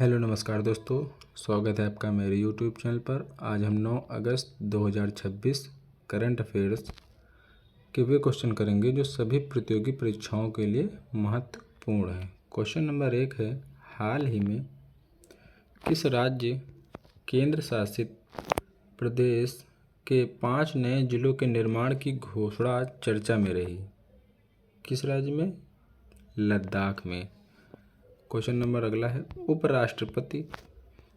Hello नमस्कार दोस्तों, स्वागत है आपका मेरे यूट्यूब चैनल पर। आज हम 9 अगस्त 2026 करंट अफेयर्स के वे क्वेश्चन करेंगे जो सभी प्रतियोगी परीक्षाओं के लिए महत्वपूर्ण हैं। क्वेश्चन नंबर 1 है, हाल ही में किस राज्य केंद्र शासित प्रदेश के 5 नए जिलों के निर्माण की घोषणा चर्चा में रही? किस राज्य में? लद्दाख में। क्वेश्चन नंबर अगला है, उपराष्ट्रपति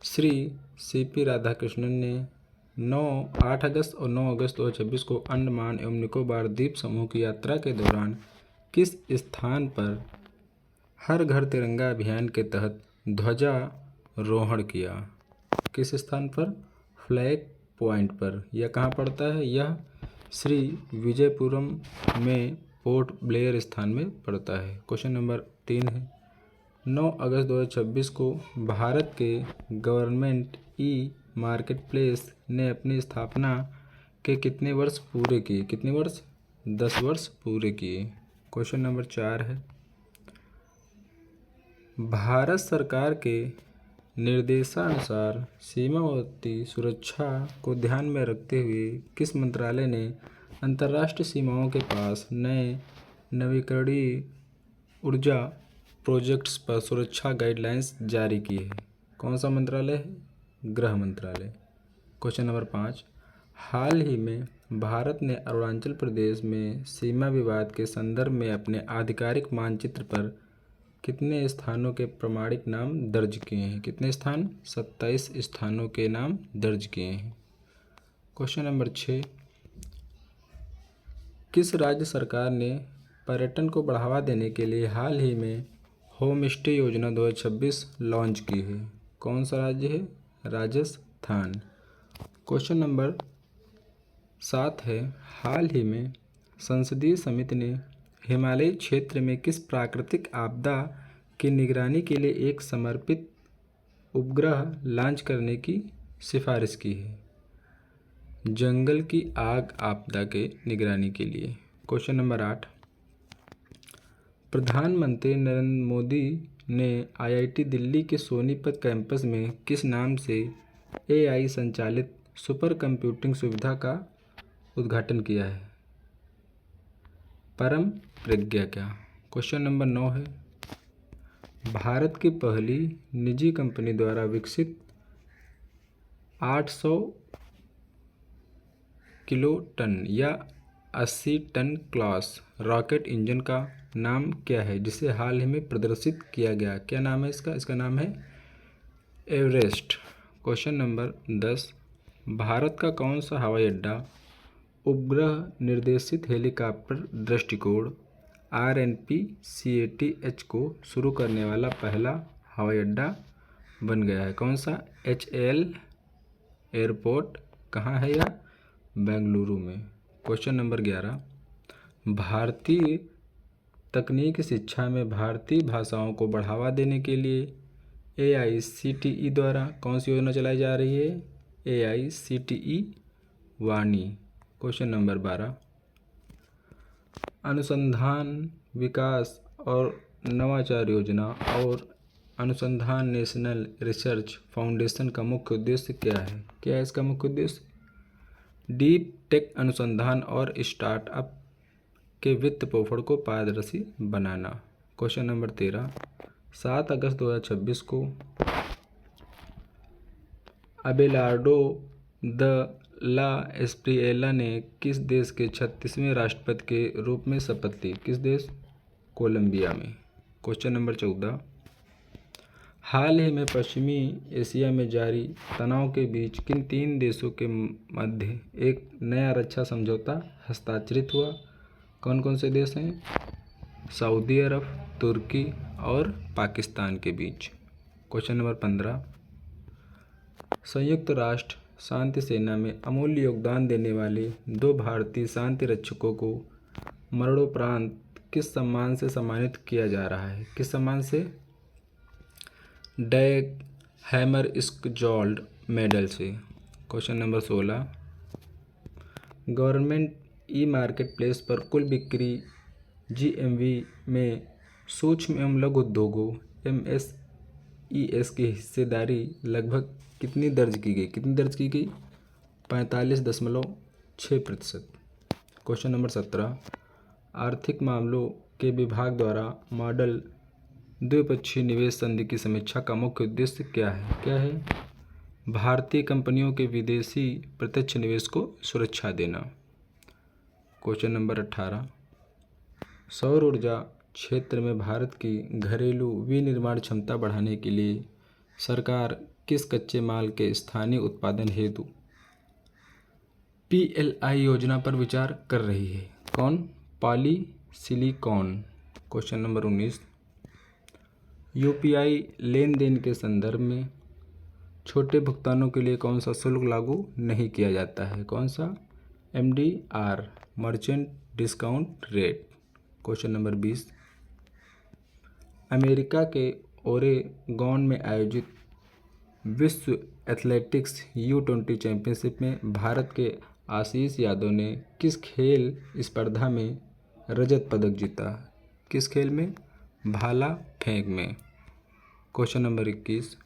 श्री सीपी राधाकृष्णन ने 8 अगस्त और 9 अगस्त 2026 को अंडमान एवं निकोबार द्वीप समूह की यात्रा के दौरान किस स्थान पर हर घर तिरंगा अभियान के तहत ध्वजारोहण किया? किस स्थान पर? फ्लैग पॉइंट पर। यह कहाँ पड़ता है? यह श्री विजयपुरम में पोर्ट ब्लेयर स्थान में पड़ता है। क्वेश्चन नंबर 3 है, 9 अगस्त 2026 को भारत के गवर्नमेंट ई मार्केट प्लेस ने अपनी स्थापना के कितने वर्ष पूरे किए? कितने वर्ष? 10 वर्ष पूरे किए। क्वेश्चन नंबर 4 है, भारत सरकार के निर्देशानुसार सीमावर्ती सुरक्षा को ध्यान में रखते हुए किस मंत्रालय ने अंतर्राष्ट्रीय सीमाओं के पास नए नवीकरणीय ऊर्जा प्रोजेक्ट्स पर सुरक्षा गाइडलाइंस जारी की है? कौन सा मंत्रालय है? गृह मंत्रालय। क्वेश्चन नंबर 5, हाल ही में भारत ने अरुणाचल प्रदेश में सीमा विवाद के संदर्भ में अपने आधिकारिक मानचित्र पर कितने स्थानों के प्रमाणिक नाम दर्ज किए हैं? कितने स्थान? 27 स्थानों के नाम दर्ज किए हैं। क्वेश्चन नंबर 6, किस राज्य सरकार ने पर्यटन को बढ़ावा देने के लिए हाल ही में होम स्टे योजना 2026 लॉन्च की है? कौन सा राज्य है? राजस्थान। क्वेश्चन नंबर 7 है, हाल ही में संसदीय समिति ने हिमालयी क्षेत्र में किस प्राकृतिक आपदा की निगरानी के लिए एक समर्पित उपग्रह लॉन्च करने की सिफारिश की है? जंगल की आग आपदा के निगरानी के लिए। क्वेश्चन नंबर 8, प्रधानमंत्री नरेंद्र मोदी ने आईआईटी दिल्ली के सोनीपत कैंपस में किस नाम से एआई संचालित सुपर कंप्यूटिंग सुविधा का उद्घाटन किया है? परम प्रज्ञा क्या? क्वेश्चन नंबर 9 है, भारत की पहली निजी कंपनी द्वारा विकसित 800 किलोटन या 80 टन क्लास रॉकेट इंजन का नाम क्या है जिसे हाल ही में प्रदर्शित किया गया? क्या नाम है इसका? इसका नाम है एवरेस्ट। क्वेश्चन नंबर 10, भारत का कौन सा हवाई अड्डा उपग्रह निर्देशित हेलीकॉप्टर दृष्टिकोण RNPCATH को शुरू करने वाला पहला हवाई अड्डा बन गया है? कौन सा? HAL airport. कहाँ है यह? बेंगलुरु में। क्वेश्चन नंबर 11, भारतीय तकनीकी शिक्षा में भारतीय भाषाओं को बढ़ावा देने के लिए AICTE द्वारा कौन सी योजना चलाई जा रही है? AICTE वाणी। क्वेश्चन नंबर 12, अनुसंधान विकास और नवाचार योजना और अनुसंधान नेशनल रिसर्च फाउंडेशन का मुख्य उद्देश्य क्या है? क्या है इसका मुख्य उद्देश्य? डीप टेक अनुसंधान और स्टार्टअप के वित्त पोषण को पारदर्शी बनाना। क्वेश्चन नंबर 13, 7 अगस्त 2026 को अबेलार्डो द ला एस्प्रिएला ने किस देश के 36वें राष्ट्रपति के रूप में शपथ ली? किस देश? कोलंबिया में। क्वेश्चन नंबर 14, हाल ही में पश्चिमी एशिया में जारी तनाव के बीच किन 3 देशों के मध्य एक नया रक्षा समझौता हस्ताक्षरित हुआ? कौन कौन से देश हैं? सऊदी अरब, तुर्की और पाकिस्तान के बीच। क्वेश्चन नंबर 15, संयुक्त राष्ट्र शांति सेना में अमूल्य योगदान देने वाले 2 भारतीय शांति रक्षकों को मरणोपरांत किस सम्मान से सम्मानित किया जा रहा है? किस सम्मान से? डैग हैमरस्किल्ड मेडल से। Question number 16, government e market place पर कुल बिक्री GMV में सूक्ष्म एवं लघु उद्योगों SEZ की हिस्सेदारी लगभग कितनी दर्ज की गई 45.6%। क्वेश्चन नंबर 17, आर्थिक मामलों के विभाग द्वारा मॉडल द्विपक्षीय निवेश संधि की समीक्षा का मुख्य उद्देश्य क्या है? भारतीय कंपनियों के विदेशी प्रत्यक्ष निवेश को सुरक्षा देना। क्वेश्चन नंबर 18, सौर ऊर्जा क्षेत्र में भारत की घरेलू विनिर्माण क्षमता बढ़ाने के लिए सरकार किस कच्चे माल के स्थानीय उत्पादन हेतु PLI योजना पर विचार कर रही है? कौन? पॉलीसिलिकॉन। क्वेश्चन नंबर 19, UPI लेन देन के संदर्भ में छोटे भुगतानों के लिए कौन सा शुल्क लागू नहीं किया जाता है? कौन सा? MDR, merchant discount rate. Question number 20, America के ओरेगॉन में आयोजित विश्व एथलेटिक्स U20 चैंपियनशिप में भारत के आशीष यादव ने किस खेल स्पर्धा में रजत पदक जीता? किस खेल में? भाला फेंक में। क्वेश्चन नंबर 21,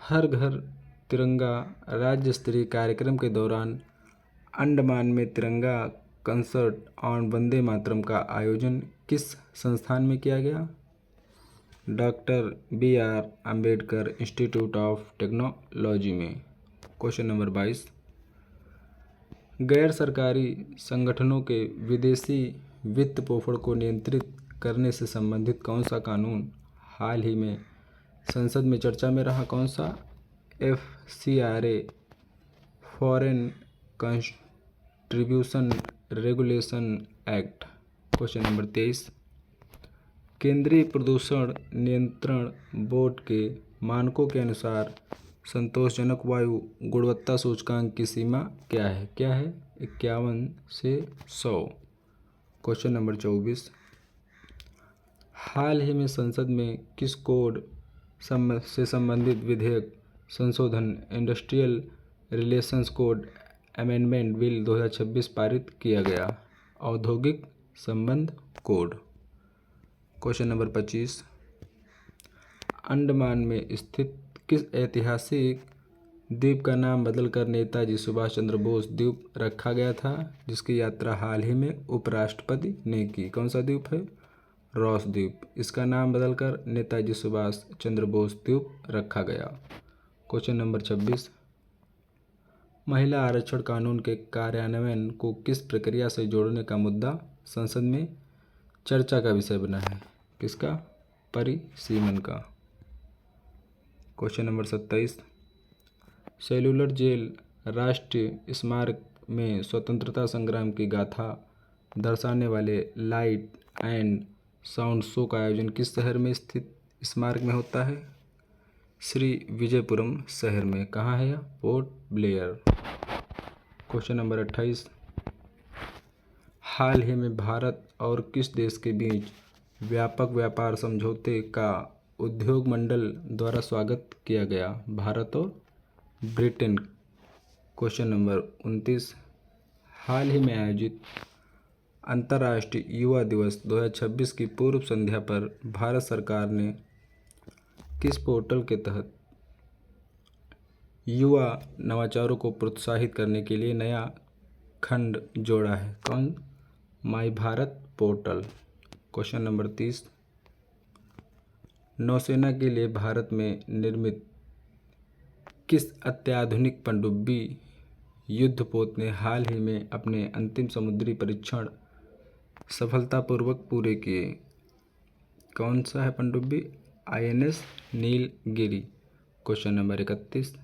हर घर तिरंगा राज्य स्तरीय कार्यक्रम के दौरान अंडमान में तिरंगा कंसर्ट ऑन वंदे मातरम का आयोजन किस संस्थान में किया गया? Doctor BR Ambedkar institute of technology में। क्वेश्चन नंबर 22, गैर सरकारी संगठनों के विदेशी वित्त पोषण को नियंत्रित करने से संबंधित कौन सा कानून हाल ही में संसद में चर्चा में रहा? कौन सा? FCRA, foreign contribution regulation act. Question number 23, केंद्रीय प्रदूषण नियंत्रण बोर्ड के मानकों के अनुसार संतोषजनक वायु गुणवत्ता सूचकांक की सीमा क्या है? 51 से 100। क्वेश्चन नंबर 24, हाल ही में संसद में किस कोड से संबंधित विधेयक संशोधन industrial relations code amendment bill 2026 पारित किया गया? औद्योगिक संबंध कोड। क्वेश्चन नंबर 25, अंडमान में स्थित किस ऐतिहासिक द्वीप का नाम बदलकर नेताजी सुभाष चंद्र बोस द्वीप रखा गया था, जिसकी यात्रा हाल ही में उपराष्ट्रपति ने की? कौन सा द्वीप है? रॉस द्वीप। इसका नाम बदलकर नेताजी सुभाष चंद्र बोस द्वीप रखा गया। क्वेश्चन नंबर 26, महिला आरक्षण कानून के कार्यान्वयन को किस प्रक्रिया से जोड़ने का मुद्दा संसद में चर्चा का विषय बना है? किसका? परिसीमन का। क्वेश्चन नंबर 27, सेलुलर जेल राष्ट्रीय स्मारक में स्वतंत्रता संग्राम की गाथा दर्शाने वाले लाइट एंड साउंड शो का आयोजन किस शहर में स्थित स्मारक में होता है? श्री विजयपुरम शहर में। कहाँ है यह? Port Blair. क्वेश्चन नंबर 28, हाल ही में भारत और किस देश के बीच व्यापक व्यापार समझौते का उद्योग मंडल द्वारा स्वागत किया गया? भारत और ब्रिटेन। क्वेश्चन नंबर 29, हाल ही में आयोजित अंतर्राष्ट्रीय युवा दिवस 2026 की पूर्व संध्या पर भारत सरकार ने किस पोर्टल के तहत युवा नवाचारों को प्रोत्साहित करने के लिए नया खंड जोड़ा है? कौन? माई भारत पोर्टल। क्वेश्चन नंबर 30, नौसेना के लिए भारत में निर्मित किस अत्याधुनिक पनडुब्बी युद्धपोत ने हाल ही में अपने अंतिम समुद्री परीक्षण सफलतापूर्वक पूरे किए? कौन सा है पनडुब्बी? INS नीलगिरी। क्वेश्चन नंबर 31,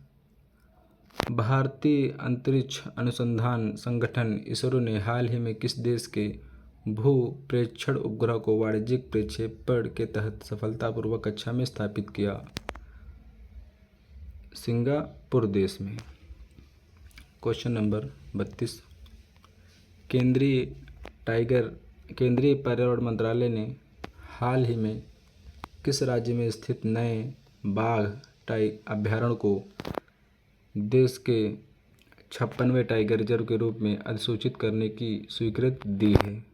भारतीय अंतरिक्ष अनुसंधान संगठन इसरो ने हाल ही में किस देश के भू प्रेक्षण उपग्रह को वाणिज्यिक प्रक्षेपण के तहत सफलतापूर्वक कक्षा में स्थापित किया? सिंगापुर देश में। क्वेश्चन नंबर 32, केंद्रीय पर्यावरण मंत्रालय ने हाल ही में किस राज्य में स्थित नए बाघ अभयारण्य को देश के 56वें टाइगर रिजर्व के रूप में अधिसूचित करने की स्वीकृति दी है?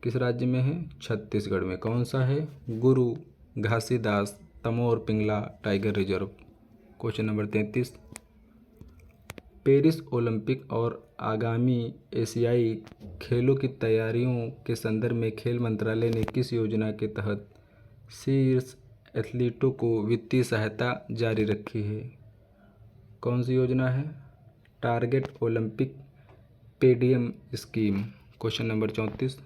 किस राज्य में है? छत्तीसगढ़ में। कौन सा है? Guru Ghasidas Tamor Pingla tiger reserve. Question number 33, Paris Olympic और आगामी एशियाई खेलों की तैयारियों के संदर्भ में खेल मंत्रालय ने किस योजना के तहत शीर्ष एथलीटों को वित्तीय सहायता जारी रखी है? कौन सी योजना है? Target Olympic podium scheme. Question number 34,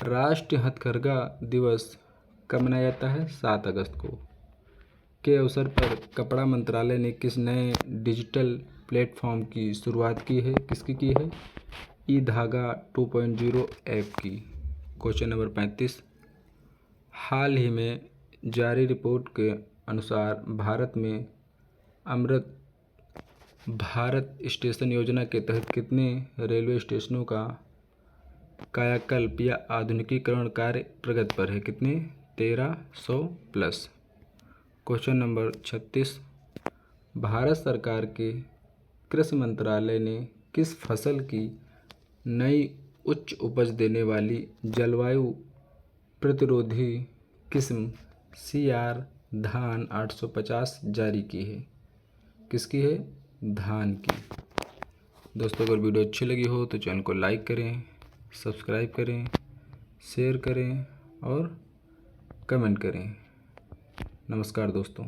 राष्ट्रीय हथकरघा दिवस कब मनाया जाता है? 7 अगस्त को। के अवसर पर कपड़ा मंत्रालय ने किस नए डिजिटल प्लेटफॉर्म की शुरुआत की है? किसकी की है? ई धागा 2.0 ऐप की। क्वेश्चन नंबर 35, हाल ही में जारी रिपोर्ट के अनुसार भारत में अमृत भारत स्टेशन योजना के तहत कितने रेलवे स्टेशनों का कायाकल्प या आधुनिकीकरण कार्य प्रगति पर है? कितने? 1300 प्लस। क्वेश्चन नंबर 36, भारत सरकार के कृषि मंत्रालय ने किस फसल की नई उच्च उपज देने वाली जलवायु प्रतिरोधी किस्म CR धान 850 जारी की है? किसकी है? धान की। दोस्तों, अगर वीडियो अच्छी लगी हो तो चैनल को लाइक करें, सब्सक्राइब करें, शेयर करें और कमेंट करें। नमस्कार दोस्तों।